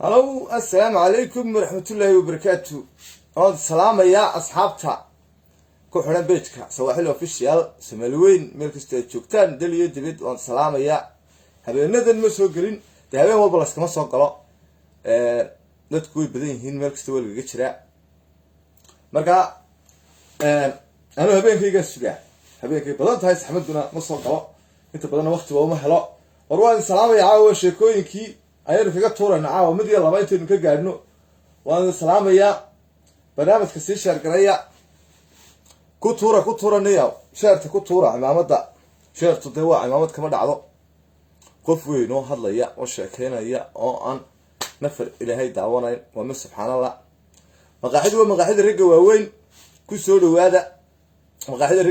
هلو السلام عليكم ورحمة الله وبركاته. هذا السلام يا أصحابتا كوحنا بيتك سواحل اوفيشال سمالوين ميلكستو جوجتان دليو دبيد وان سلام يا habeenadan ma soo gelin de habeen walba la iskama soo galo dadku way badan yihiin meel kasta waliga jira marka anu habeenkayga sugaa habeenkay badan tahay saxmaduna ma soo galo inta badan waqtiga uma helo war waan salaamaya caawa sheekooyinkii ayaan kaga tuurayna caawa mid iyo laba intaanu ka gaadhno waan salaamaya barnaamijka sii share garaya ku tuura niyo sheerta ku tuura cimaamada sheertu de waa cimaamad kama dhacdo qof weyn oo hadlaya oo sheekeynaya oo aan nafar ilaahay daawanayn waa ma subxaanallah maqaaxida ragga waaweyn ku soo dhawaada maqaaxida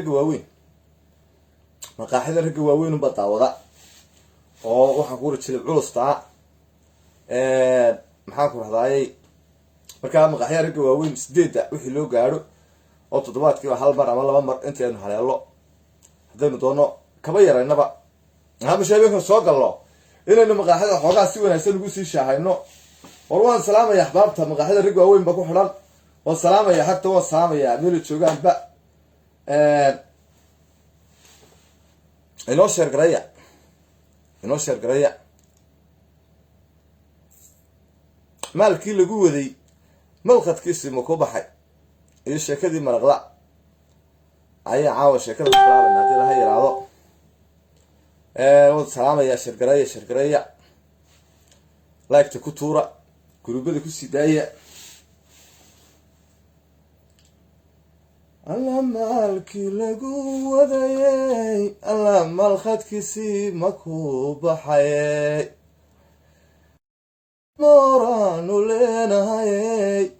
ragga waaweyn ba daawada oo waxa ku rajilay culusta maxaa ku rahdayay marka maqaaxida ragga waaweyn 8 wixii loo gaaro oo toddobaadkii hal mar ama laba mar intaanu haleelo hadaynu doono kaba yaraynaba ama sheebeen soo gallo inaynu maqaaxida xoogaa si wanaagsan ugu sii shaahayno war waan salaamaya ahbaabta maqaaxida rag waaweyn ba ku xidhan waan salaamaya xagta waan salaamaya meel joogaan ba inoo sheer garaya maalkii lagu waday malqadkiisii ma ku baxay iyo sheekadii maraqla ayaa caawa sheekada ku bilaabayna haddii laha yiraahdo salaamaya sheergaraya like ku tuura guruubada ku sii daaya alla maalkii lagu wadayay alla malqadkiisii ma ku baxay moraanu leenahay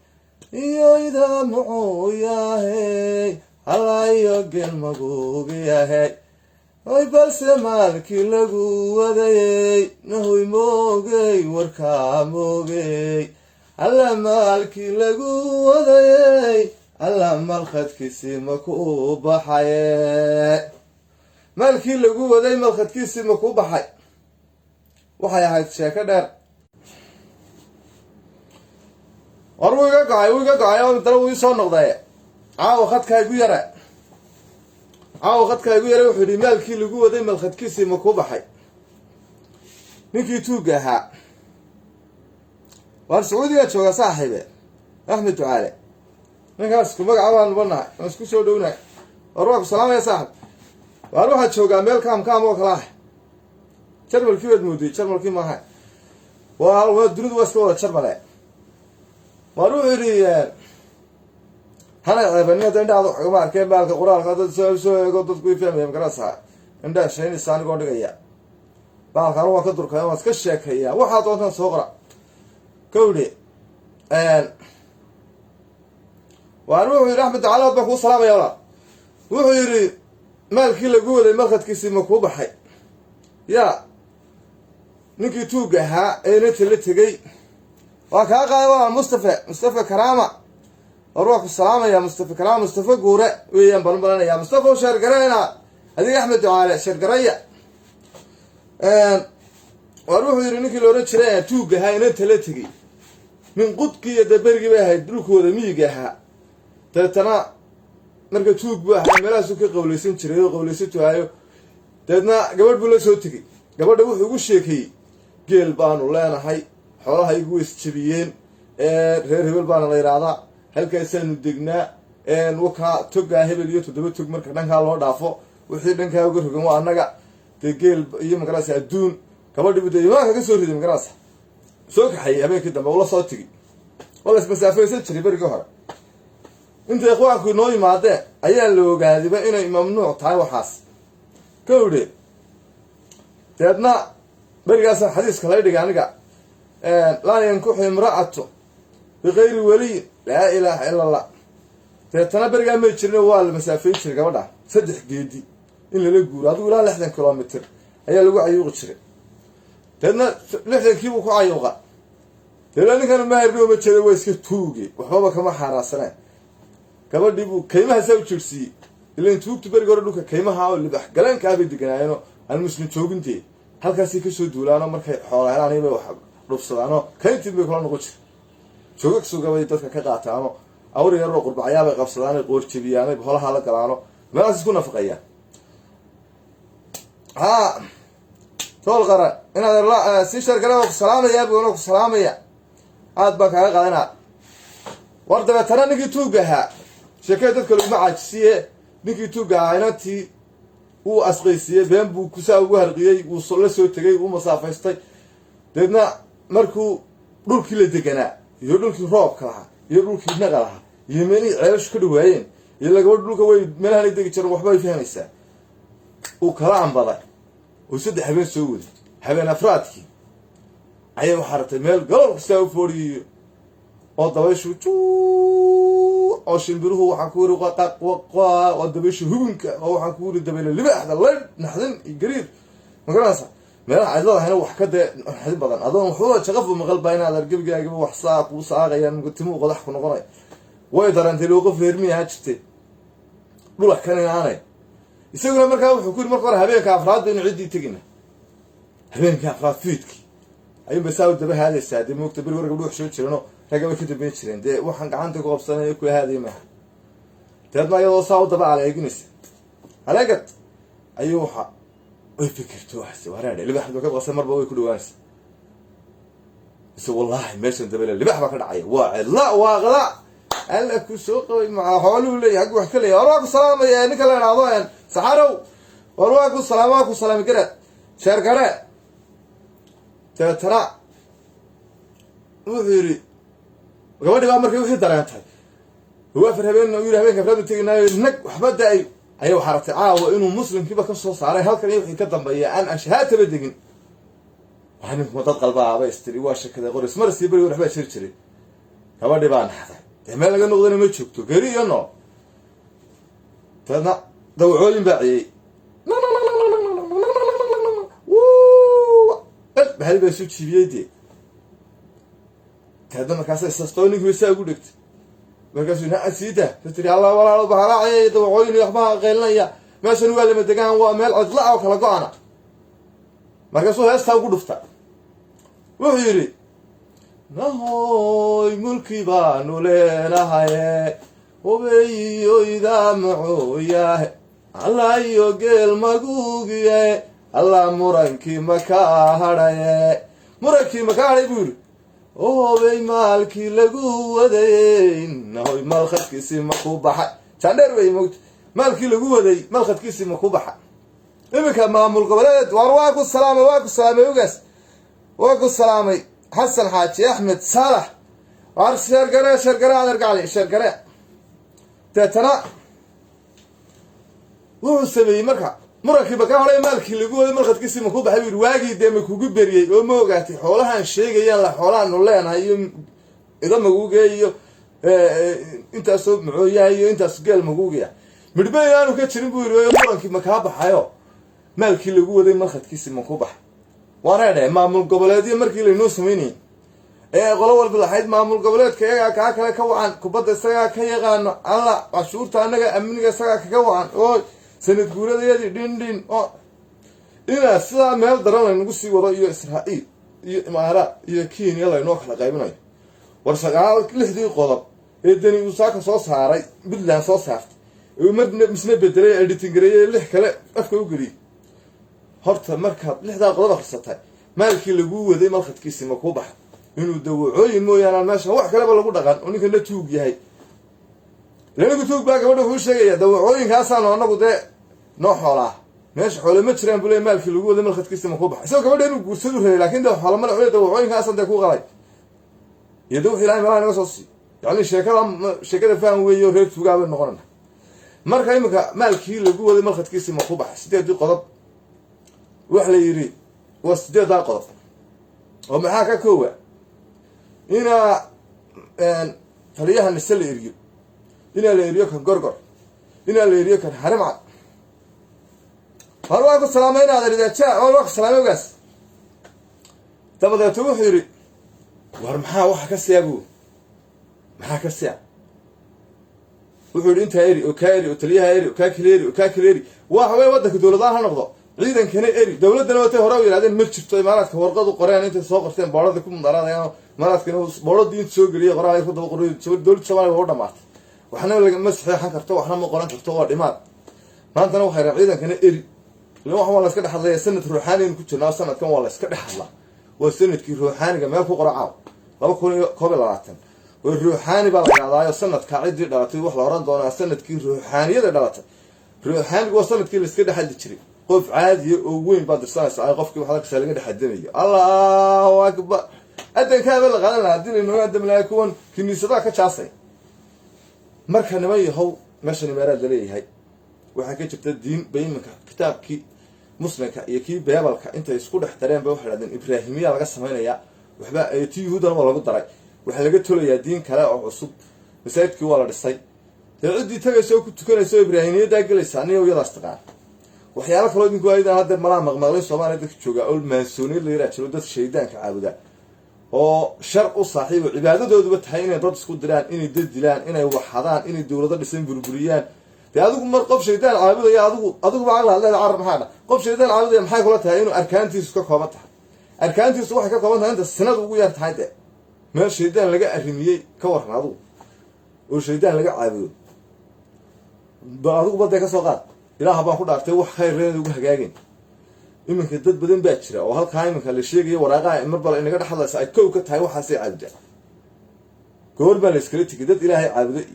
iyo idaa muxuu yahay halayo gel maguubi yahay ay balse maalkii lagu wadayay nahoy moogay warkaa moogay alla maalkii lagu wadayay alla malqadkiisii ma ku baxay maalkii lagu waday malqadkiisii ma ku baxay waxay ahayd sheeko dheer war wiga gacay oo dara uu soo noqday caawa khadka igu yara wuxuu yiri maalkii lagu waday malqadkiisii ma ku baxay ninkii tuuga ahaa war Sacuudiga jooga saaxiibe Ahmed Ducaale ninkaas ku magacaabaan banahay aan isku soo dhawnay war waa salaamaya saaxiib war waxa jooga meel kaam oo kala ah jarmalkii wad moodiyay jarmalkii ma aha waa dunidu waa iska wada jarmale war uu yiri hana aybanina dadhaado xogma arkeen baalka quraanka dad soo eego dadku ay fahmayaan garasa inda shayni saan go dhigaya baalka waa ka durkay waa iska sheekaya waxa doontan soo qora kowli war uu yiri Ahmed Ducaale ba ku salaamaya wala wuxuu yiri maalkii lagu waday malqadkiisii ma ku baxay ya ninkii tuuga ahaa ee la tagay waa ka qaybaa Mustafa Karama أروح السلام يا مصطفى قورة ويا بلبلنا يا مصطفى وشرقرينا هذه أحمد دعالة شرقرية وأروح يرنيك لورا شراء توجه هاي نتلتقي من قدك يدبرق بها يدرك ولا ميجها تنا نرجع توج بها ملاسك قوليسين شراء قوليسين تهايو تنا قبل بولا صوتك قبل ده وش شيء قيل بان ولا أنا هاي حوالها يجوز شبيين غير هبل بان الله يرضى halkaasanu degnaa waka toga hebel iyo todoba tog marka dhanka loo dhaafo wixii dhanka uga rogan waa anaga tegeel iyo magaraas adduun gabadhi budayma ka soo riday magaraas soo kaxay habeenkii dambe wala soo tigi wala ismasaafaysan jiray bariga hore inta ikhwaanku noo yimaadeen ayaa la ogaadiba inay mamnuuc tahay waxaas kowde teedna barigaas xadiiska la dhigay aniga laa yankuhu imra'atu bighayri wali لا إله إلا الله تنا برجع ما يشرنا وال مسافة يشرنا كمان صدق جدي إلا لجور هذا ولا لحظة كيلومتر هي لجوا عيوق يشرنا تنا لحظة كيلو كعيوقة تنا نكان ما يربيه ما يشرنا ويسكت توجي وحوما كمان حراسنا كمان ديبو كيما هسوي تشرسي اللي نتوق تبرجع لوكا كيما هاو اللي بحجلان كابي دقنا يعني أنا مش نتوقنتي هل كاسي كسر دولار أنا مركي حوالي أنا يبغى dhufsadaano kayntiin bay kula noqon jira joogag sugabay dadka ka qaataano awr yaroo qurbacyaabay qabsadaanay qoorjibiyaanay holaha la galaano meelaas isku nafaqayaan tool qaran inaad si shargara ku salaamaya buu ku salaamaya aad baa kaaga qaadanaa war dabeetana ninkii tuugga ahaa sheekada dadka laguma caajisiye ninkii tuugga ahaa inantii uu asqaysiiyey been buu kusaa ugu harqiyey wuu la soo tegay uu masaafaystay deedna markuu dhulkii la deganaa iyo dhulkii roobka lahaa iyo dhulkii naqa lahaa iyo meelihii ceelashu ka dhawaayeen iyo lagabadh dhulka way meelahan ay degi jireen waxba ay fahmaysaa uu kala ambaday oo 3 habeen soo waday habeen afraadkii ayay waxaa ratay meel galool kastaa u fooriyo oo dabayshu oo shimbiruhu waxaa ku wari oo dabayshu hubinka oo waxaa ku wari dabayla libaaxda layn naxdin iyo gariir magaranaysa meelaha cidladahayna wax ka dee naxdin badan adoon waxba shaqafu maqalbaa inaad argabigaagiba wax saa kuu saaqayaan timuu qodax ku noqonay way darantay loo qof reermiyaha jirtay dhulax kan inaanay isaguna markaa wuxuu ku yiri marka hore habeenka afraad baynu ciddii tegina habeenka afraad fiidkii ayuun basaa u daba haadaysaa dee moogta beri warga dhuux soo jirano ragga way ka dambeyn jireen dee waxaan gacanta ku qabsanaya ku haaday maaha deedna iyadoo saa u daba aleeginaysa aleegad ayuu waxa way fikirto waxse wareedhe libax baa ka qabsan marba way ku dhawaanaysa ise wallaahi meeshan dabale libax baa ka dhacaya waa cidla waa qada alla ku soo qabay maca xooluhu leeyahay wax ka leeyahay war waa ku salaamaya ninka la yidhaahdo saxarow war waa ku salaami garaad sheer gare deetana wuxuu yidhi gabadhi baa markay wixii dareentay waafar habeen uu yidhi habeenka afraad teginaayo nag waxba da-ay ayay waxaa ratay caawa inuu muslimkiiba ka soo saaray halkan iyo wixii ka dambeeya aan anshahaataba degin waxaa ninkuma dad qalbaaba istiri waa shakaday qoris marasii beri waxbaa jiri jiray gabadhi baa naxday dee meel laga noqdana ma joogto geri iyo nool deedna dawacooyin baa ciyey bahali baa isu jiibiyey dee deedna markaasa isastoo ninkii way saa ugu dhegtay markaasuu naa siida sa tiri alla walaalo bahalaacayay dawacooyin iyo waxbaa qeylinaya meeshan waa lama degaan waa meel cidla oo kala go-ana markaasuu heestaa ugu dhufta wuxuu yidhi nahoy mulki baanu leenahaye hubeyiyo idaa macooyahe alla iyo geel maguugiye alla murankii makaa hadhaye murankii makaa hadhay buu yidhi hobey maalkii lagu wadayey nahoy malkhadkiisii makuu baxay jandheer wey mogta maalkii lagu waday malkhadkiisii makuu baxay iminka maamul goboleed war waa ku salaamay ogaas waa ku salaamay xasan xaaji axmed saalax war sheergare adargacli sheergare deetana wuxuu sameeyey marka murankii makaa hadhay maalkii lagu waday malkhadkiisii makuu baxay buu yidhi waagii dee makugu beriyey oo ma ogaatay xoolahaan sheegayaan la xoolahaanu leenahay iyo ida maguugaya iyo intaasoo macooyaha iyo intaas geel maguugaya midhbey aanu ka jirin buu yidhi murankii makaa baxayo maalkii lagu waday malkhadkiisii makuu baxay wareedhe maamul goboleedyo markii laynoo samaynayay ee qolo walba lahayd maamul goboleedka iyagaa kaa kale ka wacan kubadda isagaa ka yaqaano alla cashuurta annaga amniga isagaa kaga wacan oo sanad guuradayadii dhindhin oo inaa sidaa meel daran laynagu sii wado iyo israa'iil iyo imaaraad iyo kenya laynoo kala qaybinayo war 6 qodob ee dani uu saaka soo saaray puntland soo saartay ee marna misna bedelay editingareeyay 6 kale afka u geliyay horta markaad 6 qodob akhrisatay maalkii lagu waday malkhadkiisii ma ku baxay inuu dawacooyin mooyaan meesha wax kaleba lagu dhaqan oo ninka la tuug yahay lanagu tuug baa gabadha ku sheegaya dawacooyinkaasaan anagu dee noo xoolaa meesha xoolo ma jiraan buu leeyahay maalkii lagu waday malkhadkiisii ma ku baxay isagoo gabadha inuu guursadu rabay laakiin dee xoolo ma leeyahay dawacooyinkaasan dee ku qalay iyo dawx ilaahay meelaha naga soo sii yacni sheekada faham weeyo reer tuugaabay noqonana marka iminka maalkii lagu waday malkhadkiisii ma ku baxay 8 qodob wax la yidhi waa 8 qodob oo maxaa ka koowa inaa taliyaha nise la eriyo inaa la eriyo kan gorgor inaa la eriyo kan harimcad war waa ku salaamay inaad eridaja waa ku salaamay ogaas dabadeeto wuxuu yidhi war maxaa waxa ka siyaabu maxaa ka siyaa wuxuu yidhi intaa eri oo kaa eri oo taliyaha eri oo kaa kileeri oo kaa kileeri waa haween waddanka dowladaha ha noqdo ciidankana eri dowladana watay hore u yidhahdeen ma jirto imaaraadka warqad u qoreen intay soo qorteen boodhada ku mudaraadayaan imaaraadkana boodhadii inta soo geliyay qoraal ay ku daba qoray dowladda Soomaaliya waa u dhamaatay waxna lagama saxeexan karto waxna ma qoran karto waa dhimaad maantana waxay rabaan ciidankana eri loo wax wala iska dhaxlay sanad ruuxaaniin ku jirnaa sanadkan waa la iska dhaxlaa waa sanadkii ruuxaaniga meel ku qoracaa 2022 way ruuxaani baa la yiraahdaa sanadka cidii dhalatay wax la oran doonaa sanadkii ruuxaaniyada dhalatay ruuxaanigu waa sanadkii la iska dhaxli jiray qof caadi oo weyn baad dirsanaysa ay qofkii waxa ka laga dhaxadinayo Allahu akbar adan ka la qaadan lahaa hadii inuu aadam la kuwan kiniisada ka jaasay marka nima yahow meesha nimaarad leeyahay waxa ka jirta diin bayinka kitaabkii muslimka iyo kii beebalka inta isku dhex dareen bay waxa raadin ibraahimiya laga sameeynaya waxba ay tiyuudan walagu daray waxa laga tolayaa diin kale oo cusub masaajidkii waa la dhisay cidii tagayso ku tukanayso ibraahimiyada galaysa aniga iyadaas taqaan waxyaalo kale oo idinku aydan hadda malaha maqmaqlay Soomaaliya dadka jooga oo maansoonid la yiraahdo dad shaydaanka caabuda oo shar u saaxiib cibaadadooduba tahay inay dad isku diraan inay dad dilaan inay waxadaan inay dawladda dhisan burburiyaan adigu mar qof shaydaan caabudaya adigu baa la leeyahay arab maxaa qof shaydaan caabudaya maxay kula tahay inuu arkaantiisu ka kooban tahay arkaantiisu waxay ka kooban tahay inta sanad ugu yar tahay meel shaydaan laga arrimiyay ka waran adigu oo shaydaan laga caabudo adigu baday ka soo qaad ilaaha baan ku dhaartay wax khayr ugu hagaagin iminka dad badan baa jira oo halka iminka la sheegay waraaqaha mar bal inaga dhaxlaysa ay koow ka tahay waxaas ay caabuda goor baa la iskala tigay dad ilaahay caabuday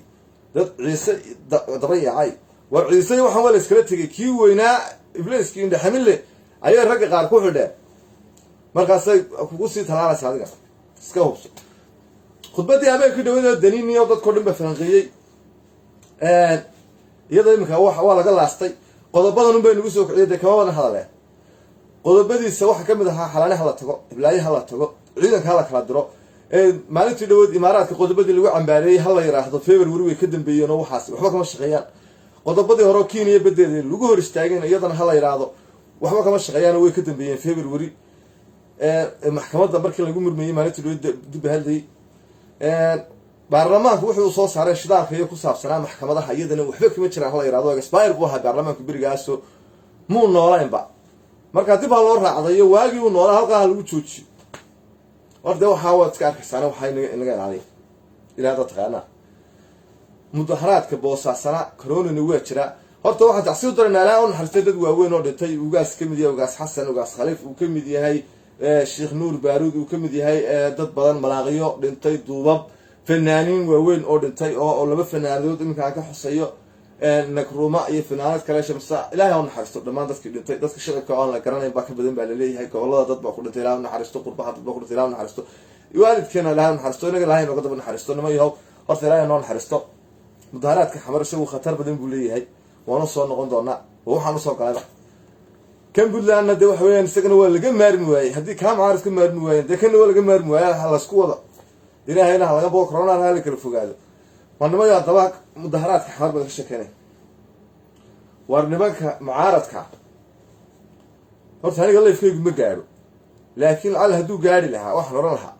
dad ciise dabayacay war ciise waxaan wala iskala tigay kii weynaa ibliiskii inda xamille ayaa rag qaar ku xidhay markaas ay kugu sii talaalaysa adiga iska hubso khudbadii habeenkii dhawada daniiniyo dadku dhanba faanqiyay iyada imika waa laga laastay qodobadan un bay nagu soo kiciyay kama wada hadalay qodobadiisa waxa kamid ahaa xalaanaha la tago iblaayaha la tago ciidanka la kala diro maalintii dhawood imaaraadka qodobadii lagu cambaareeyay hal la yiraahdo February way ka dambeeyeen oo waxaas waxba kama shaqeeyaan qodobadii hore Kenya badeedeen lagu hor istaageen iyadana hal la yiraahdo waxba kama shaqeeyaan way ka dambeeyeen February maxkamadda markii lagu murmeeyay maalintii dhawood dib halday baarlamaanku wuxuu soo saaray shidaalka iyo ku saabsanaa maxkamadaha iyadana waxba kama jiraan hal la yiraahdo expire buu ahaa baarlamaanku birigaas muu noolaynba marka dib loo raacday waagii uu noolaa halka lagu joojiyo warda waxa wad iska arkaysan waxa inaga ilaaliyo ilaa dad taqaana mudaharaadka boosaasana corona waa jira horta waxa tacsiir daranaa oo xaristay dad waaweyn oo dhintay ugaas kamid yahay ugaas xasan ugaas khaliif uu kamid yahay sheekh nuur baaruud uu kamid yahay dad badan malaaqiyo dhintay duubab fanaaniin waaweyn oo dhintay oo laba fanaadood imika ka xusayo nakruma iyo fanaanad kale shamsa ilaahay oo naxariisto dhamaan dadkii dhintay dadka shaqada oo la garanay baa ka badan baa la leeyahay gobolada dad baa ku dhintay ilaahay naxariisto qurbaha dad baa ku dhintay ilaahay naxariisto waalidkeena ilaahay naxariisto inaga ilaahay nooga daba naxariisto nima yahow horta ilaahay noo naxariisto mudaharaadka xamar isagu khatar badan buu leeyahay waana soo noqon doonaa waxaan u soo galay kan Puntland de wax weeyaan isagana waa laga maarmi waayay hadii ka maaris ka maarmi waayay de kan waa laga maarmi waayay la isku wada ilaahayna laga boo corona la kala fogaado wanimada daba mudaharaadka xamar baa ka shaqeynay war nimanka mucaaradka horta aniga leefkaygu ma gaaro laakiin al haduu gaari lahaa wax noran lahaa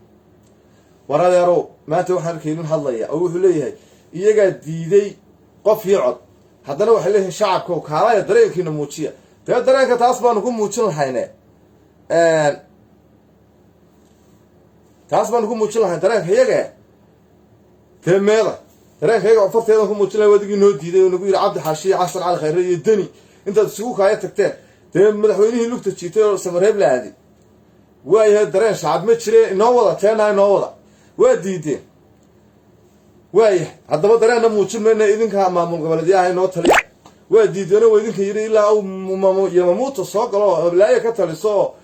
waradeero maanta waxaan arkaynin hadlaya oo wuxuu leeyahay iyaga diiday qof iyo cod haddana waxa leeyahay shacabka oo kaalaya dareenkiina muujiya dareenka taas baan ku muujin lahaynaa taas baan ku muujin lahayn dareenka iyaga teemeeda dareenka iyaga farteeda ku muujin lahayn wadigii noo diiday oo nagu yiri Cabdi Xaashiye Xasan Cali Khayre iyo Dani inta isugu kaaya tagteen dee madaxweynihii lugta jiitay oo Samareeb la aadi waayahay dareen shacab ma jireen inoo wada teenay inoo wada waa diideen waayahay haddaba dareenna muujin mayna idinka maamul goboleedyaha inoo taliya waa diideen oo idinka yiri ilaa uu yamamuuto soo galo hablaaye ka taliso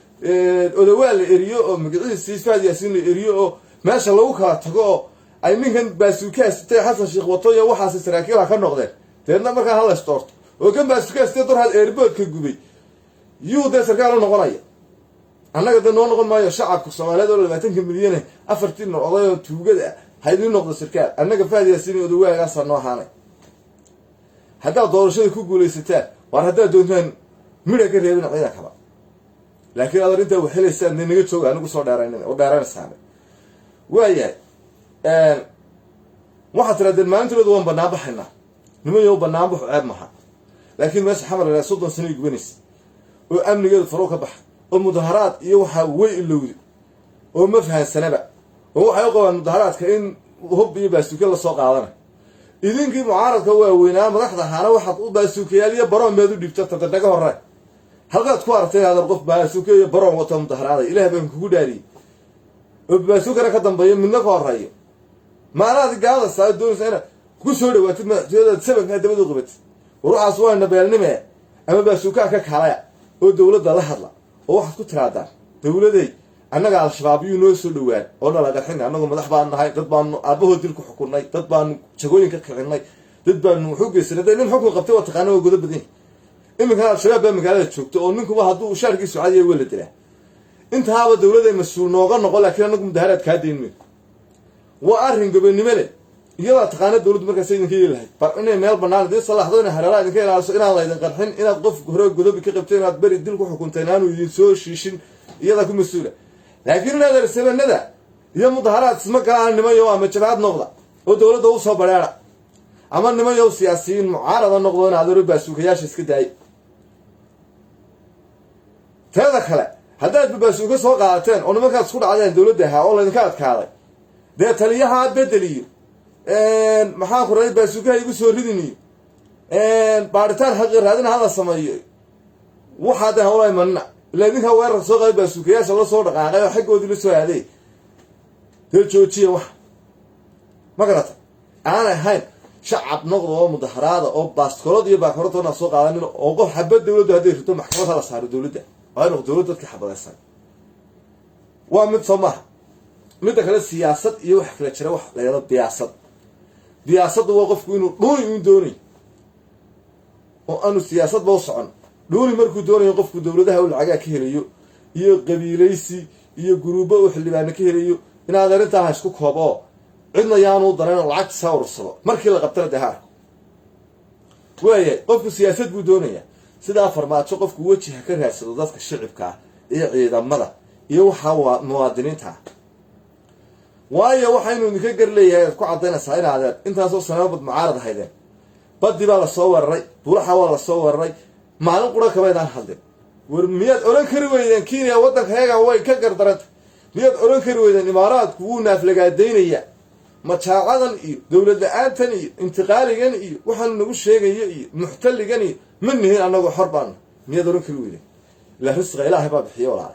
odawaal eriyo oo magaciisa Faad Yaasiin la eriyo oo meesha lagu kala tago ay ninkan baasuukaastay Xasan Sheekh wato iyo waxaas saraakiil ka noqdeen deedna markaa hal istoorto oo kan baasuukaastay dor hal airport ka gubay yuuda sarkaal noqonaya annaga dad noo noqon maayo shacabka Soomaaliyeed oo 20 milyan afartii oday oo tuugada haydii noqdo sarkaal annaga Faad Yaasiin iyo odawaagaas noo haanay hadda doorashada ku guuleysataan war hadda doontaan midha ka reebin ciidan kaba laakiin arinta waxa helaysaa naga jooga anigu soo dheeraynaa oo dheeraynaysaa waayahay waxa tiraadeen maantooda waan banaan baxayna nimayo banaan baxo ceeb maha laakiin meesha xamar la 30 sano gubanis وأمنية فروق بحر ومظاهرات يوحى ويلود ومفهى سنبا وهو حيقوى المظاهرات كأن هبي باسوكي الله سوق عضنا إذن كي معارض هو وينام مدحضة حانا واحد باسوكي يالي برون ميدو ديبتات تتنقى هراء halkaad ku artay hada qof baasuukeeyo baroon wata mudaharaada ilaahay baan kugu dhaariyay oo baasuukana ka dambeeyo midna ka horeeyo maanaad gaada saadoonaysa inaad ku soo dhawaatid madaxtooyada sabanka dabadu qabat ruuxaas waa nabeelnime ama baasuuka ka kaalaya oo dawladda la hadla oo waxaad ku tiraadaan dawladay annaga al-shabaab yu noo soo dhawaan oo nala qarxin annagu madax baan nahay dad baan aabahood dil ku xukunay dad baan jagooyinka kicinay dad baan wuxuu geysanay nin xukun qabtay waa taqaano godo badan إما الشباب بقى مقالة شوكته أو إنكم هادو شارك السعودية ولا تلا أنت هذا دولة مسؤول نوغا نقول لك أنكم دهرات كادين من وأرهن قبل نملة يلا تقانة دولة مركز سيدنا كي لها فإنه ميل بنار دي صلاح ضونا هلا إذا كان على إنا الله إذا قرحين إنا قف هروب قدوب كقبتين هتبرد دلكم حكومتين وينسوا شيشين يلا كم مسؤولة لكن هذا السبب ندى يا مظاهرات اسمك عن نما يوم الشباب نقطة ودولة دوسها برارة أما نما يوم سياسيين معارضة نقطة هذا ربع سوكياش اسكتاي هذا خلا هذا بباسوكا سوق قاعدتين أنا ما كنت أقول عليه الدولة ده والله إن كانت كاري ده تليها بدلي محاكر رئيس باسوكا يقول سوردني بعدتان حقر هذا السماية وحده هو يمنع لأنه هو ورث سوق باسوكا يا سوى صور قاعد حق ودي سوى هذه تلشوتشي واحد ما قرأت أنا هاي شعب نقض مظاهرات أو باستكولات يبقى كرتنا سوق قاعدين أو قف حبة الدولة هذه في محكمة على صار الدولة ده وأنا دولة كحبة السنة ومن صمها متى كلا السياسة يوحك لا تروح لا يلا بياسة وقف كونه دوني وأنو السياسة بوصعن دوني مركو دوني يقف دولة ده ولا عجاء كهريو قبيليسي جروبه وحلي بعنا كهريو إن هذا رنت هشكوك هبا عندنا يانو ضرنا العكس صار الصلاة مركي اللي قبتنا ده ويا قف السياسة بدونية سيدا فرماتشو قفku wajiha ka raadsado dadka shicibka iyo ciidamada iyo waxa muwaadiniinta waayo waxaynu idinka garleeyahay ku cadeynaysaa inaad intaas oo sanadba mucaarad haydeen badii baa la soo wararay buulaha waa la soo wararay maalin qura kabaydaan hadlin war miyad oran kari weydeen Kenya wadankayaga way ka gardarantay miyad oran kari weydeen imaaraadku wuu naaflagaadeynaya متعاقدن إيه دولة لآنتن إيه انتقاليا إيه وحن نقول شيء إيه محتليا إيه من هنا أنا حربان ميادرون كلويله لا رزق إله باب حياة ولا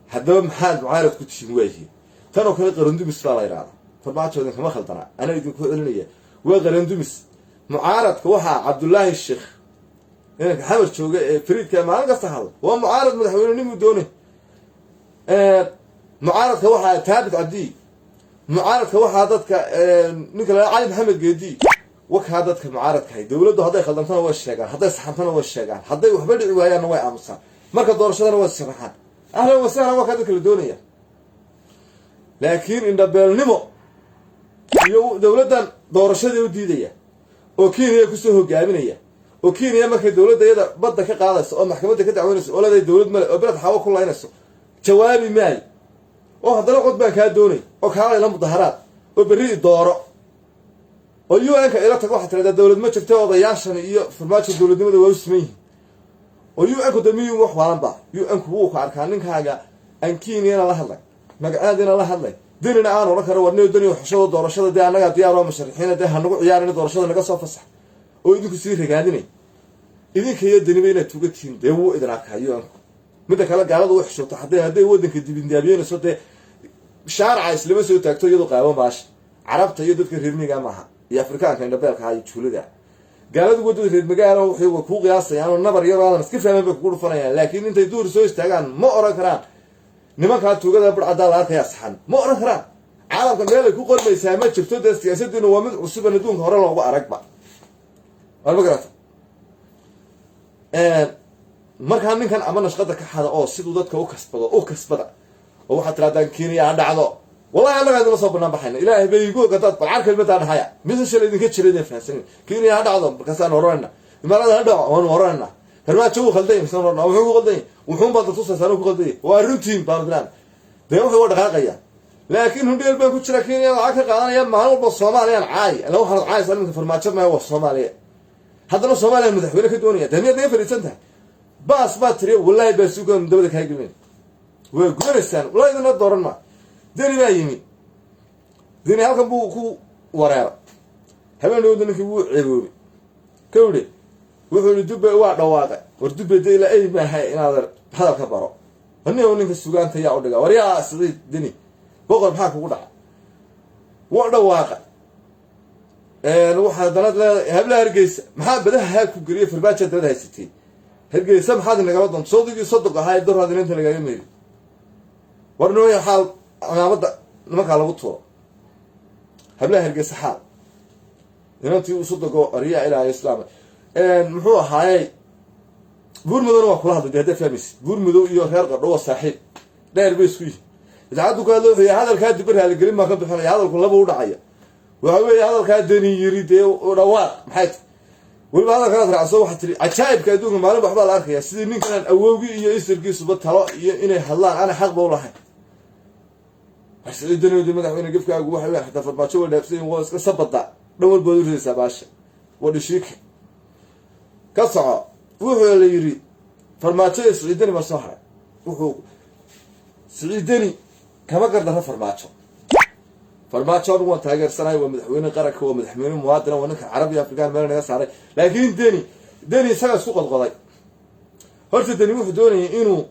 حد محل معارض كنت شيء واجي كانوا كل قرندومس لا يراد فبعد شو ذنك ما خلطنا أنا يدين كقولنيه وقرندومس معارض كوها عبد الله الشيخ يعني حمد شو فريد كمان قصة هذا هو معارض متحولين مدونه معارض كوها ثابت عدي معارض كوها ضدك نقول علي محمد جدي وكها ضدك معارض كهي دولته هذا خلطنا هو الشجع هذا سحبنا هو الشجع هذا وحبل عوايا نوع أمصار مركز دور شذا هو السرحان أهلا وسهلا وكذا كل الدنيا لكن إن بالنمو يو دولة دور شذا وديدية وكينيا كسوه جامينية وكينيا مركز دولة يدا بدك قاعدة أو محكمة كده عوينس ولا ذي دولة مال وبلد حوا كلها ينسو جوابي ماي وهذا لا قد بك هادوني وكهذا لهم ظهرات وبريد دورة واليو أنك إلى تقوى ترى الدولة ما شفتها وضيعشان إياه في الماتش الدولة دي ما واسميه واليو أنك دميو وحوالن بعض يو أنك هو كاركانين حاجة أنكيني أنا لهلا مقعدين الله هلا ديننا أنا وركر ورني الدنيا وحشود دورشة ده أنا قاعد يارو مشرحين ده هنقول عيارنا دورشة ده نقص فصح ويدك يصير قاعديني إذا كي الدنيا بينا توقتين ده هو إدراك هايو أنك متى كلا قاعد وحشود تحدي هذا ودك الدين دابين صوت شارع إسلامي سوي تكتو يدو قاوم باش عربت يدك الرمي جامعها يا أفريقيا كان دبلك هاي تشوله ده قالوا ودو في المجال وحيو كوق ياسا يعني النبر يرى أنا كيف فهم بيقول فنيا لكن أنت يدور سوي استعان ما أرى كران نما كانت توجد بالعدالة يا صحن ما أرى كران عالم كان قال لك وقول ما يسامح شفتوا ده السياسة إنه هو من عصبة ندون هرا لو بقى ركبة أنا بقرأ ما كان أمانة شغلتك هذا سيدو ذاتك أو كسبة هو حتى لا تنكيني عند عضو والله أنا قاعد نصبنا بحنا إلهي بيقول قطعت بالعركة المتان حياة مثل الشيء اللي نكتشر يدين فلسطين كيني هذا عضو كسان ورانا ما هذا ورانا هرما شو خلدين مثلا ورانا وحوم خلدين وحوم بعض توصل سنوك خلدين وروتين باردلان ده هو دقائق لكن هم بيلبون كتشر كيني العركة قاعدين يوم ما هو بالصومالي عاي لو هذا عاي صار من فرماتشر ما هو الصومالي هذا الصومالي المتحولة في الدنيا دنيا فلسطين باس باتري والله بسوقهم دبلك هاي قلنا وقرستان والله إذا ندورن ما دني ما يمي دني هالكم بو وراء هبنا نودن كبو عيوبي كودي وحول دبة واحد واقع وردبة دي لا أي ما هاي هذا كبره هني هوني في السوقان تيا ودقة وريا صديق دني بقول بحاك وقطع واحد واقع نروح دلاد لا هبلا هرجيس محاب بدها هاك قريه في الباتشة دلاد هاي هرجيس سام هذا اللي قالوا صدق هاي الدور هذا أنت اللي جاي ميري ورنو يا حال أنا بدأ نمك على بطوله هبلا هرجيس حال هنا تيجي صدقوا ريا إلى الإسلام محو هاي بور مدن وكل هذا ده فهمس بور مدن يهرر قدوة صاحب داير بيسوي إذا عادوا قالوا في هذا الكاد برها الجريم ما كان بحنا هذا الكل بقول عيا وهو هذا الكاد دني يريد ورواق محيط والبعض كانت رعصوا حتى عجائب كادوهم ما نبغى حبال الأخير سيدين كان أوجي يسر قيس بطلع إنه حلان أنا حق بقول له بس الدنيا ودي ما تعرفين كيف كأجوا واحد حتى في الماتش ولا بسين واس كسبطة نقول بدور سباش ودي شيك كسر وهو اللي يريد فرماتش سعيدني بصحراء وهو سعيدني كما قدرنا فرماتش هو تاجر سنة ومدحوين قرك هو مدحوين موادنا ونك عربي أفريقيا ما لنا سعر لكن دني سنة سوق القضاء هرت دني وحدوني إنه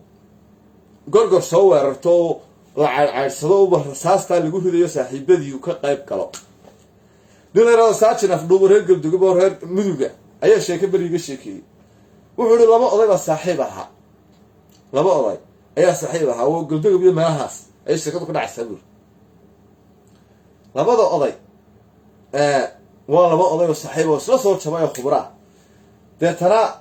قرقر صور تو عرصلوا برصاص تالي يقول هذا يسحب بدي وكقيب كلام دون هذا ساعتنا في دور هرقل دقبور هر مدوجة أي شيء كبر يجي شيء وحول لما قضي صاحبها لما قضي أي صاحبها وقل دقبور ما هاس أي شيء كده عسبور لما قضي والله ما قضي صاحبه وصل صوت شباب خبراء ده ترى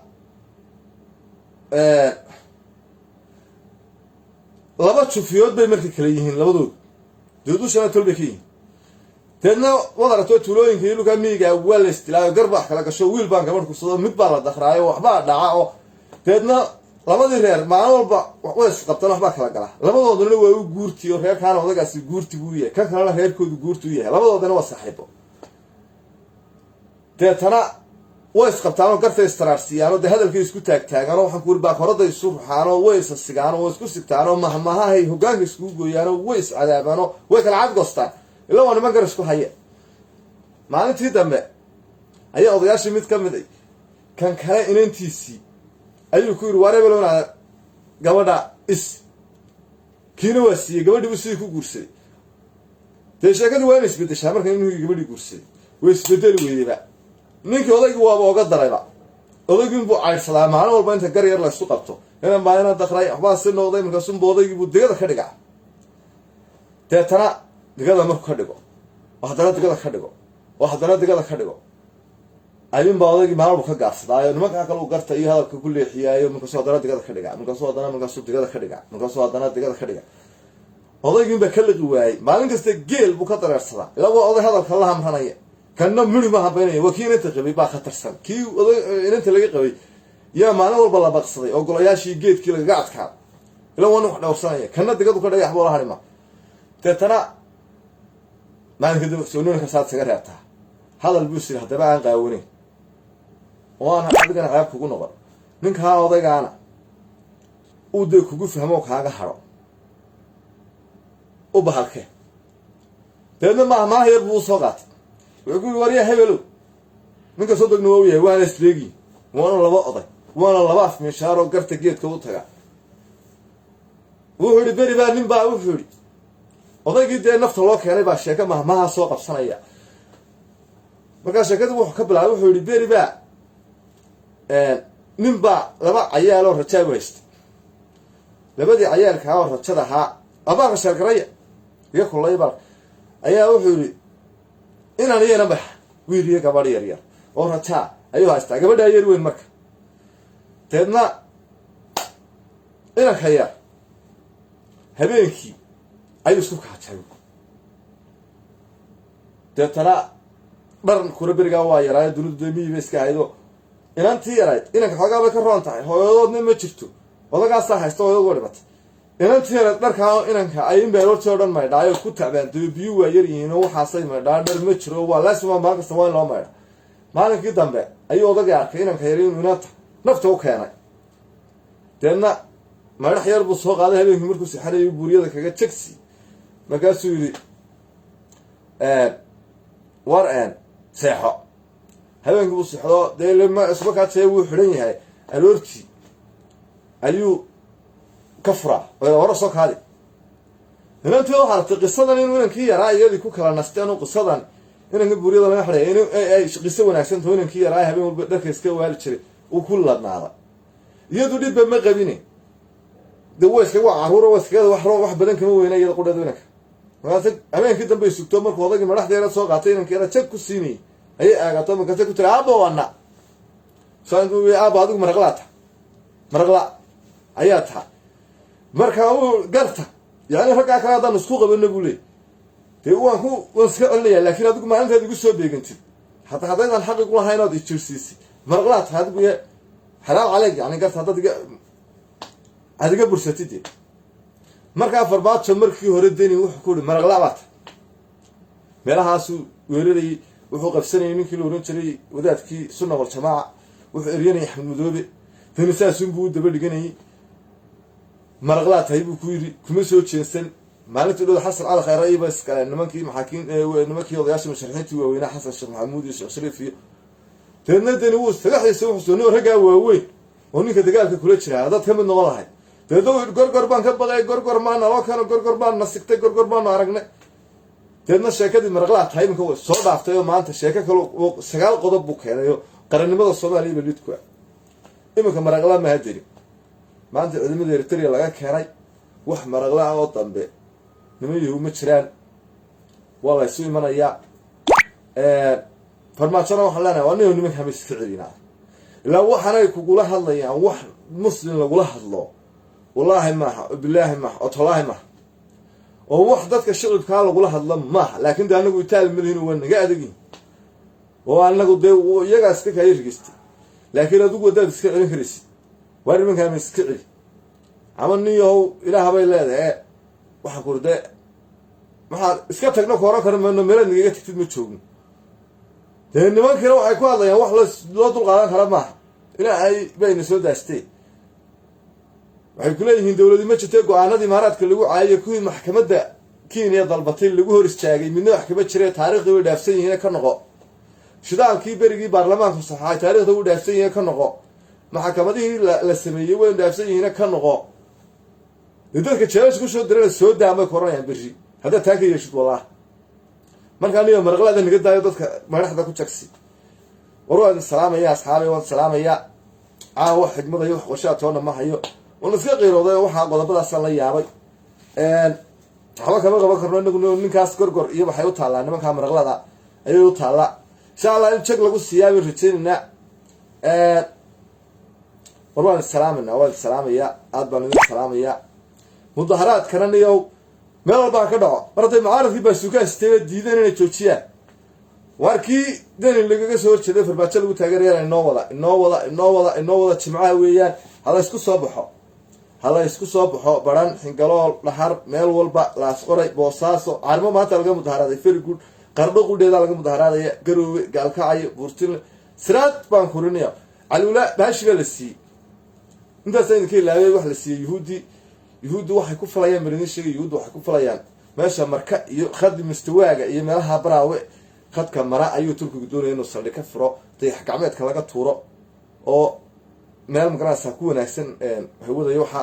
لما تشوف يود بيمرك كليهن لما دودو شنا تلبكين تنا وضعت تولوين كيلو كان ميجا ولا استلا قربح كلا كشو ويل بانك مركو صدق مدبر دخراي وحبا دعاء تنا لما دير ما والبا ويس قبطنا وحبا كلا قلا لما ودنا waa u guurtii oo reer kaan odagaasi guurtii buu yahay kan kale reerkoodu guurtii yahay labadoodana waa saaxiibo tana ويس قبطنا قرفه استرارسيانو de hadalkii isku taagtaagano waxaan ku urba qorada isu ruxaano weys sigaano way isku sigtaano mahmaha hay hogaanka isku gooyaano weys cadaabano way kala cad goostaan ila wana ma garsku haye maalintii dambe ayaa odayaashii mid ka mid ah kan kale inantiisii ayuu ku yiri wareebelona gabadha is kiina wasiye gabadhii uu sii ku guursaday sheekadu waa isbedeshaa marka inuu gabadhii guursaday way isbedel weeyba ninkii odaygu waa ooga darayba odaygu buu cayrsadaa maalin walba inta gar yar la isku qabto inaan baayana daqray waxbaa si noqday markaasuu odaygu buu digada ka dhigaa teetana digada markuu ka dhigo waxdana digada ka dhigo waxdana digada ka dhigo ayuun baa odaygii maalin ka gaarsadaayo nimanka kale uu garta iyo hadalka ku leexiyaayo markaasuu hadana digada ka dhigaa markaasuu digada ka dhigaa markaasuu hadana digada ka dhigaa odaygii baa ka liqi waayay maalin kasta geel buu ka dareersadaa ilaa oday hadalka la hamranaya كنا مني ما حبيني وكينة تقبي باخ ترسم كي أنت اللي قبي يا ما أنا والله بقصدي أقول يا شيء جيت كي قاعد كان لو أنا وحنا وصلنا كنا تقدر كده يحبوا هالما ترى ما نقدر سونون كسات سجارتها هذا البوسي هذا بقى قاوني وأنا أبغى أنا غير كوكو نقول منك هذا أنا ودي كوكو فهموك هذا حرام وبهالك ترى ما هي البوسقات ويقول وريه هبلو منك صدق نوويه وانا استريقي وانا لبقضي وانا لباف من شهر وقرت جيت كوتها وحوري بري بقى من بقى وحوري وضي قد نفط الله كياني بقى الشيكة مهما سوق بصنايا مكا شيكة وحو كبل على وحوري بري بقى من بقى لبقى عيالو رتشاي ويست لبدي عيالك هاو رتشادها أباق الشرقرية يقول الله يبارك عيال وحوري inaan iyana bax wiil iyo gabadh yar yar oo rataa ayuu haystaa gabadha yar weyn marka teedna ina khayar habeenkii ayuu isku kaacay teetana dharan kura beriga waa yaraay dunida miyiga iska haydo inantii yarayd inanka xogaaba ka roon tahay hooyadoodna ma jirto odagaas haysto oo dhibatay inantii yarayd dharkaa inanka ay in beeroortii oo dhan maydhaayo ku taabaan biyo waa yar yihiin oo waxaasay maydhaa dhar ma jiro waa laasima maalin kasta waa in loo maydha maalinkii dambe ayuu odagii arkay inanka yar inuu inanta nafta u keenay deedna madax yar buu soo qaaday habeenkii markuu sixanayo buuriyada kaga jegsi markaasuu yidhi war seexo habeenkii buu sixdo dee isba kaatee wuu xidhan yahay aroortii ayuu ka furaa hore soo kaadi inantii waxaa rabtay qisadan inuu inankii yaraa iyadii ku kala nasteen oo qisadan inanka buuriyada laga xidhay in ay qiso wanaagsan taho inankii yaraa habeen walba dharka iska waali jiray uu ku ladnaada iyadu dhibba ma qabine de waa iskaga caruura waa iskaga wax badan kama weyna iyada qudheeda inanka markaas habeenkii dambe sugto markuu odagii madaxdeeda soo qaatay inankii yara jag ku siinayay ayay aagato markaasa ku tiri aabba wana aabba adigu maraqla ayaa taha markaa uu garta yani raggaa kale haddaan isku qabano buu leey dee waan iska celinayaa laakiin adigu maalinteed igu soo beegantid hataa haddaydaan xaqi ku lahayn ood ijirsiisay maraqlaa taha adigu xalaal caleeg yani garta haddaad aad iga bursatid markaa Farmaajo markii hore deni wuxuu ku yidhi maraqla baad meelahaasuu weerarayay wuxuu qabsanayay ninkii la oran jiray wadaadkii sunna wal jamaaca wuxuu eryanayay Axmed Madoobe deni saasunbuu daba dhiganayay maraqlaa tahay buu ku yidhi kuma soo jeensan maalintii dhowda xasan cali khayra iyo bas kale nimankii odayaasha musharaxiintii waaweynaa xasan sheekh maxamuud iyo sheekh shariif iyo deedna deni wuu sagaxdiisa wuxuu soo raggaa waaweyn oo ninka dagaalka kula jira haddaad ka mid noqon lahayd deedna gorgor baan ka baqay gorgor maa naloo keeno gorgor baan na sigtay gorgor baanu aragnay deedna sheekadii maraqlaa tahay iminka way soo dhaaftay oo maanta sheeko kale 9 qodob buu keenayo qarannimada Soomaaliya iyo lidku iminka maraqlaa ma hadiri maanta ciidamada Eritrea laga keenay wax maraqlaa oo dambe nimayu ma jiraan wala isu imanaya Farmaajo waxa lana waa nimanka hamis ka celina ilaa waxaanay kugula hadlayaan wax muslim lagula hadlo wallahi maaha billahi maaha oo tolaahi maaha oo wax dadka shicibka lagula hadlo maaha laakiin daa anagu itaal midina waa naga adagin oo anagu dee iyaga iska kay rigistay laakiin adigu wadaad iska celin karaysid war nimanka hamis ka celi ama niyo ilaaha bay leedahay waxa kurde waxa iska tagno kooro karo meel niga tagtid ma joogno dee nimankana waxay ku hadlayaan wax loo dul qaadan kara maaha ilaahay bayna soo daastay waxay ku leeyihiin dawladii ma jirtay go'aanadii imaaraadka lagu caayay kuwii maxkamadda Kenya dalbatay lagu hor istaagay midna wax kaba jiray taariikhda way dhaafsan yihiin ka noqo shidaalkii berigii baarlamaanku saxay taariikhda uu dhaafsan yihiin ka noqo maxkamadihii la sameeyay way dhaafsan yihiin ka noqo dadka jeelas ku soo diray soo daamay koranayaan berri hadda taanka yeeshid wallah marka aniga maraqlada naga daayo dadka madaxda ku jagsi warwada salaamaya asxaabay wada salaamaya wax xigmada iyo wax qorshaad toona ma hayo wala iska qeyrooday waxa qodobadaas la yaabay waxa kama qaban karno inagu ninkaas gorgor iyo waxay u taalaa nimanka maraqlada ayay u taalaa insha Allah in jag lagu siyaabo rajeynina warwada salaamaya aad baan idin salaamaya mudaharaad karanayo meel walba ka dhaco martay macaaradkii baa suugaastay diidan inay joojiyaan warkii deni lagaga soo jeeday Farmaajo lagu taageerayay inoo wada jimcaha weeyaan hala isku soo baxo baran xingalool dhahar meel walba la asqoray boosaaso armo maanta laga mudaharaaday very good qardho qudheeda laga mudaharaaday garoowe gaalkacay buurtin siraad baan kurinaya alula baashiga la sii intaas ay laabay wax la sii yuhuudi waxay ku falayaan marin sheegay yuhuudi waxay ku falayaan meesha marka iyo khad mustawaaga iyo meelaha baraawe khadka mara ayuu turkigu doonayay inuu saldhig ka furo dayax gacmeedka laga tuuro oo meel magaraasa ku wanaagsan hawada iyo waxa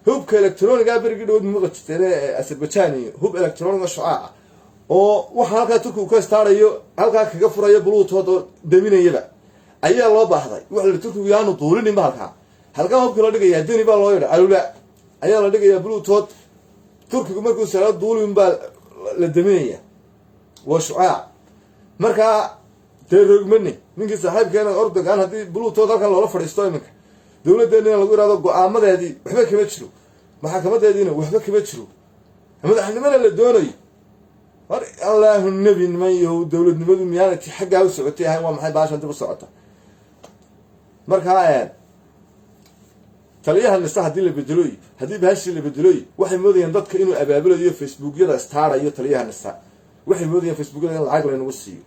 hubka electroniga berigi dhow muuqatay Azerbaijan hub electroniga shucaaca oo waxa halka turkigu ka istaarayo halka kaga furayo bluetooth oo daminayaba ayaa loo baahday wax la turkigu yaanu duulinin halka hubka la dhigaya deni baa loo yidhi alula ayaa la dhigaya bluetooth turkigu markuu soo duulin baa la daminaya waa shucaac marka teerogmani ninkii saaxiibkeena Erdogan hadii bluetooth halkan loola fadhiisto iminka dawladdeena lagu yiraahdo go'aamadeedii waxba kama jiro maxkamadeediina waxba kama jiro madaxnimada la doonayo war Allahu nabi nimayo dawladnimadu miyaanati xagga u socotay waa maxay baashan dib u socota marka taliyaha nista hadii la bedeloy hadii baashi la bedeloy waxay moodayaan dadka inuu abaabulayo Facebook-yada staarayo taliyaha nista waxay moodayaan Facebook-yada in lacag lagu siiyo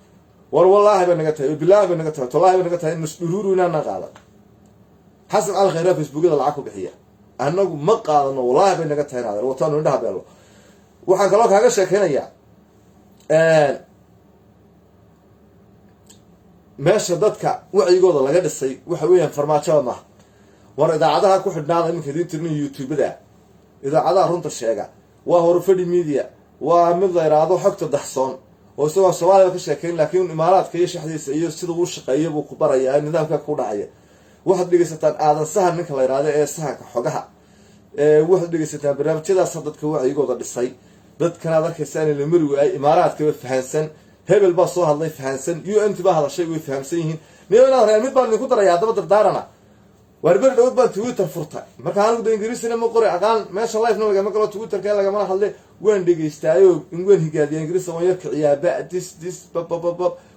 war wallahi ba naga tahay billahi ba naga tahay wallahi ba naga tahay nusdururu inaan qaada xasan cali khayraa facebookyada lacag ku bixiya annagu ma qaadano wallaahi bay naga tahay naadeer wataanu indhaha beelo waxaan kaloo kaaga sheekeynayaa meesha dadka wacyigooda laga dhisay waxa weeyaan farmaajada maaha war idaacadaha ku xidhnaada iminka idiintirnin youtubada idaacadaha runta sheega waa horfadhi media waa mid la yidhaahdo xogta daxsoon oo isagoo soomaaliya ka sheekeyn laakiin imaaraadka iyo shaxdiisa iyo sida uu shaqeeyo buu ku barayaa nidaamka ku dhacaya waxaad dhegaysataan aadan sahan ninka la yidhaahdo ee sahanka xogaha waxaad dhegaysataan barnaamijyadaas dadka wacyigooda dhisay dadkanaad arkaysa in la mari waayay imaaraadkaba fahansan hebel baa soo hadlay fahansan UNT baa hadashay way fahamsan yihiin niyonaad reer mid baan idinku darayaa haddaba dardaarana warberi dhowd baan Twitter furtay marka anigu ingiriisina ma qoray aqaan meesha live lagama galo Twitterka lagama hadlay waan dhageystaayo in waan higaadiyo ingiriis oo yar kiciyaaba this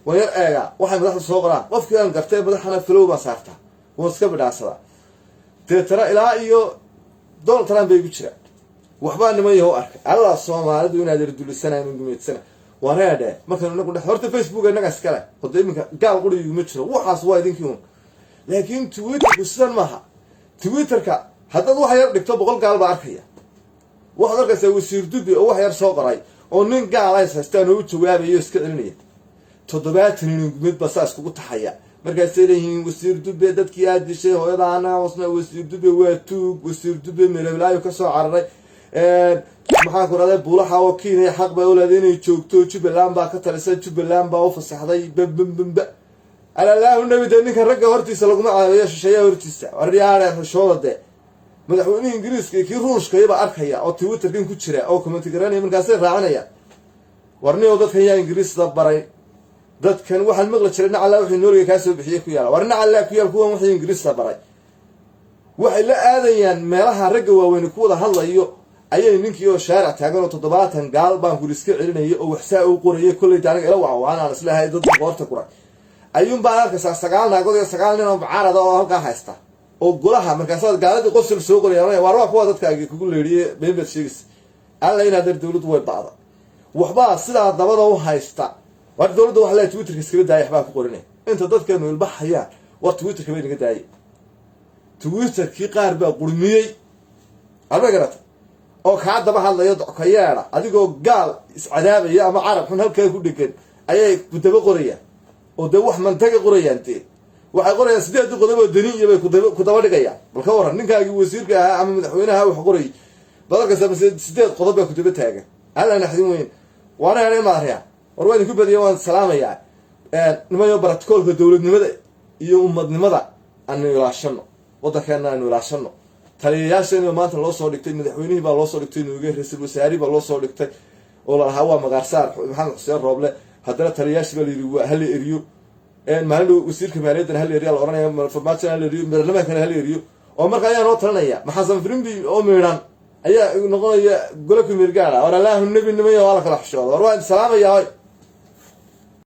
waan yar eega waxay madaxda soo qoraan qofkii aan gartay madaxana flow baa saarta oo iska bidhaasada tara ilaa iyo Donald Trump bay ku jiraan waxbaa niman yahow arkay alla Soomaalidu inaad irdulisanayeen gumeedsana wareede markaan nagu dhax horta Facebook inaga iskale qodayminka gaal quriga ma jiro waxaas waa idinkiin laakiin Twitterku sidan maaha Twitterka haddaad wax yar dhigto 100 gaal baa arkaya waxaad arkaysaa wasiir dubbi oo wax yar soo qoray oo nin gaal ay haystaan oo u jawaabayo iska celinaya 70 nin mid baa saas kugu taxaya markaas ay leeyihiin wasiir dubbi dadkii aad dishay hooyadaana wasna wasiir dubbi waa tuug wasiir dubbi meelaayo ka soo cararay maxaa ku raday buulaha oo kiinay xaq bay u leedahay inay joogto Jubbaland baa ka talisay Jubbaland baa u fasaxday bamba alaahu nabi ninka ragga hortiisa lagu macaayo shisheeya hortiisa wariyaare rashooda madaxweynaha Ingiriiska kii Ruushka ayba arkaya oo Twitter-kan ku jira oo comment garanay markaas ay raacanayaan warniyo dadkan yaa Ingiriisda baray dadkan waxaan maqla jiray nacala wixii nooliga ka soo bixiyay ku yaala warna alla ku yaal kuwan wixii Ingiriisda baray waxay la aadayaan meelaha ragga waaweyn ku wada hadlayo ayay ninkii oo shaaric taagan oo 70 gaal baan ku iska celinayay oo wax saa u qorayay kulay taariikh ila waan islahay dad qoorta ku ray ayuun baa arkaysaa 9 naagood iyo 9 nin oo mucaarada oo halka haysta oo golaha markaas gaaladii qosol soo qorayaan war waa kuwa dadkaaga kugu leeriyay beembed sheegis alla inaad dawladdu way baada waxba sida dabada u haysta war dawladdu wax la Twitter-ka iska daayay waxba ku qorinay inta dadkeenu ilbaxayaan war Twitter-ka bay naga daayay Twitter-kii qaar baa qurmiyay arba garata oo ka daba hadlayo ka yeera adigoo gaal iscadaabaya ama carab xun halka ku dhigan ayay ku daba qorayaan oo de wax mantaga qorayaantee waxay qorayaan 8 qodob oo dani iyo bay ku daba dhigayaan balka waran ninkaagi wasiirka ah ama madaxweynaha wax qoray badalka 8 qodob bay ku daba taagan alla naxdin weyn waana inay maariya war waan ku badiyo waan salaamaya nimayo baratoolka dawladnimada iyo ummadnimada aan ilaashano wadankeena aan ilaashano taliyayaasheen maanta loo soo dhigtay madaxweynihii baa loo soo dhigtay nuuga ra'iisul wasaare baa loo soo dhigtay oo la hawa magaarsaar maxamed xuseen rooble haddana taliyayaashii baa yiri waa hal eriyo maalin wasiirka maaliyadda hal eriyo la oranaya information hal eriyo barnaamijka hal eriyo oo marka ayaa noo talanaya maxasan firimbi oo meeran ayaa noqonaya golaha ku mirgaala war allah nabi nimayo wala kala xishoodo war waan salaamaya